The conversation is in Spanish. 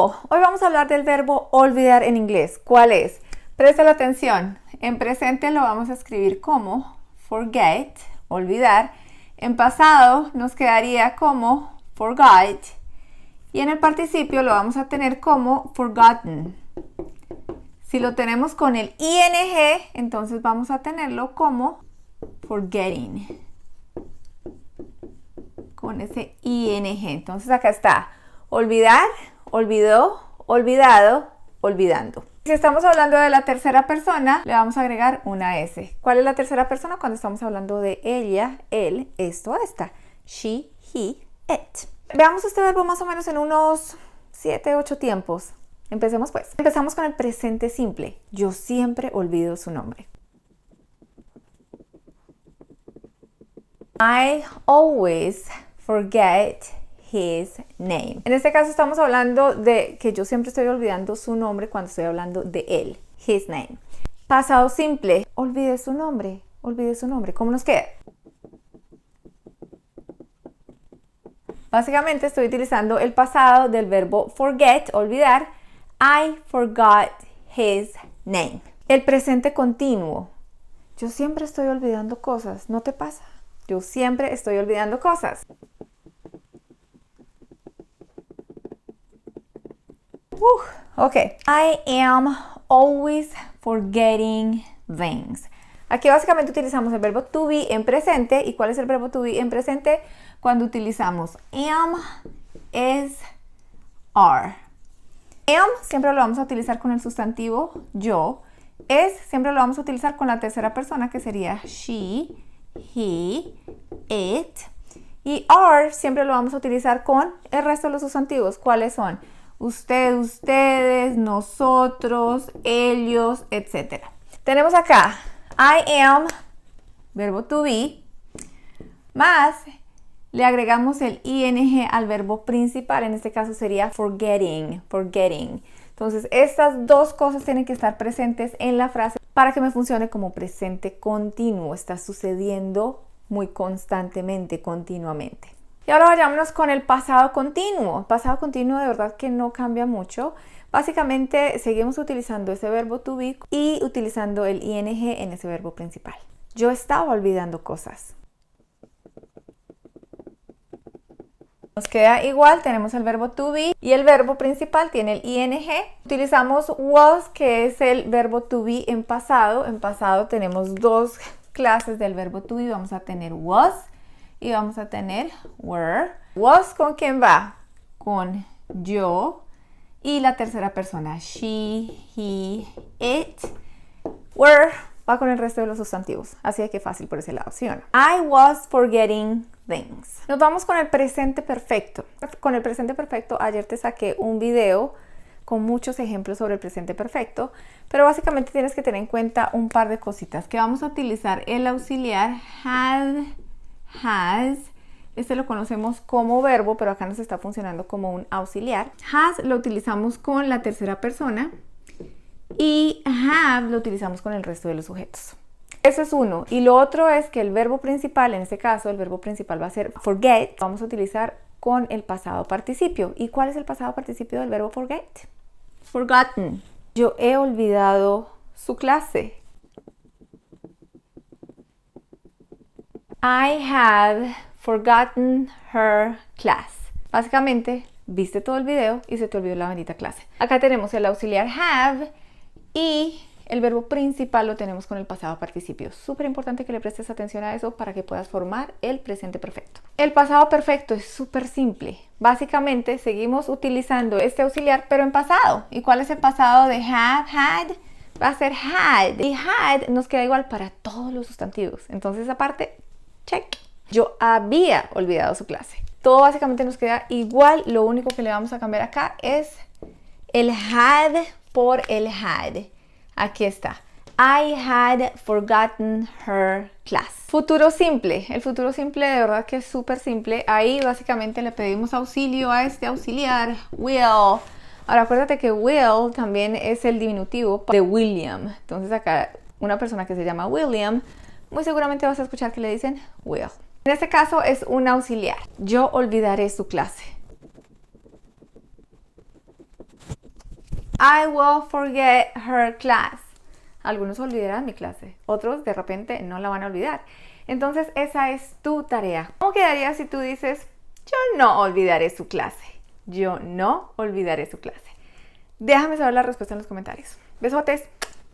Hoy vamos a hablar del verbo olvidar en inglés. ¿Cuál es? Presta la atención. En presente lo vamos a escribir como forget, olvidar. En pasado nos quedaría como forgot. Y en el participio lo vamos a tener como forgotten. Si lo tenemos con el ing, entonces vamos a tenerlo como forgetting. Con ese ing. Entonces acá está. Olvidar, olvidó, olvidado, olvidando. Si estamos hablando de la tercera persona, le vamos a agregar una S. ¿Cuál es la tercera persona? Cuando estamos hablando de ella, él, esto, esta. She, he, it. Veamos este verbo más o menos en unos 7, 8 tiempos. Empecemos pues. Empezamos con el presente simple. Yo siempre olvido su nombre. I always forget his name. En este caso estamos hablando de que yo siempre estoy olvidando su nombre cuando estoy hablando de él. His name. Pasado simple. Olvide su nombre. Olvide su nombre. ¿Cómo nos queda? Básicamente estoy utilizando el pasado del verbo forget, olvidar. I forgot his name. El presente continuo. Yo siempre estoy olvidando cosas. ¿No te pasa? Yo siempre estoy olvidando cosas. Ok. I am always forgetting things. Aquí básicamente utilizamos el verbo to be en presente. ¿Y cuál es el verbo to be en presente? Cuando utilizamos am, is, are. Am siempre lo vamos a utilizar con el sustantivo yo. Es siempre lo vamos a utilizar con la tercera persona que sería she, he, it. Y are siempre lo vamos a utilizar con el resto de los sustantivos. ¿Cuáles son? Usted, ustedes, nosotros, ellos, etc. Tenemos acá I am, verbo to be, más le agregamos el ing al verbo principal. En este caso sería forgetting, forgetting. Entonces estas dos cosas tienen que estar presentes en la frase para que me funcione como presente continuo. Está sucediendo muy constantemente, continuamente. Y ahora vayámonos con el pasado continuo. El pasado continuo de verdad que no cambia mucho. Básicamente seguimos utilizando ese verbo to be y utilizando el ing en ese verbo principal. Yo estaba olvidando cosas. Nos queda igual, tenemos el verbo to be y el verbo principal tiene el ing. Utilizamos was, que es el verbo to be en pasado. En pasado tenemos dos clases del verbo to be. Vamos a tener was y vamos a tener were. Was, ¿con quién va? Con yo. Y la tercera persona, she, he, it. Were va con el resto de los sustantivos. Así que fácil por ese lado, ¿sí o no? I was forgetting things. Nos vamos con el presente perfecto. Con el presente perfecto, ayer te saqué un video con muchos ejemplos sobre el presente perfecto, pero básicamente tienes que tener en cuenta un par de cositas. Que vamos a utilizar el auxiliar had, has. Este lo conocemos como verbo, pero acá nos está funcionando como un auxiliar. Has lo utilizamos con la tercera persona y have lo utilizamos con el resto de los sujetos. Eso es uno. Y lo otro es que el verbo principal, en este caso el verbo principal va a ser forget. Vamos a utilizar con el pasado participio. ¿Y cuál es el pasado participio del verbo forget? Forgotten. Yo he olvidado su clase. I have forgotten her class. Básicamente, viste todo el video y se te olvidó la bendita clase. Acá tenemos el auxiliar have y el verbo principal lo tenemos con el pasado participio. Súper importante que le prestes atención a eso para que puedas formar el presente perfecto. El pasado perfecto es súper simple. Básicamente, seguimos utilizando este auxiliar, pero en pasado. ¿Y cuál es el pasado de have, had? Va a ser had. Y had nos queda igual para todos los sustantivos. Entonces, esa parte, check. Yo había olvidado su clase. Todo básicamente nos queda igual. Lo único que le vamos a cambiar acá es el had por el had. Aquí está. I had forgotten her class. Futuro simple. El futuro simple de verdad que es súper simple. Ahí básicamente le pedimos auxilio a este auxiliar, will. Ahora acuérdate que will también es el diminutivo de William. Entonces acá una persona que se llama William, muy seguramente vas a escuchar que le dicen will. En este caso es un auxiliar. Yo olvidaré su clase. I will forget her class. Algunos olvidarán mi clase, otros de repente no la van a olvidar. Entonces esa es tu tarea. ¿Cómo quedaría si tú dices, yo no olvidaré su clase? Yo no olvidaré su clase. Déjame saber la respuesta en los comentarios. Besotes.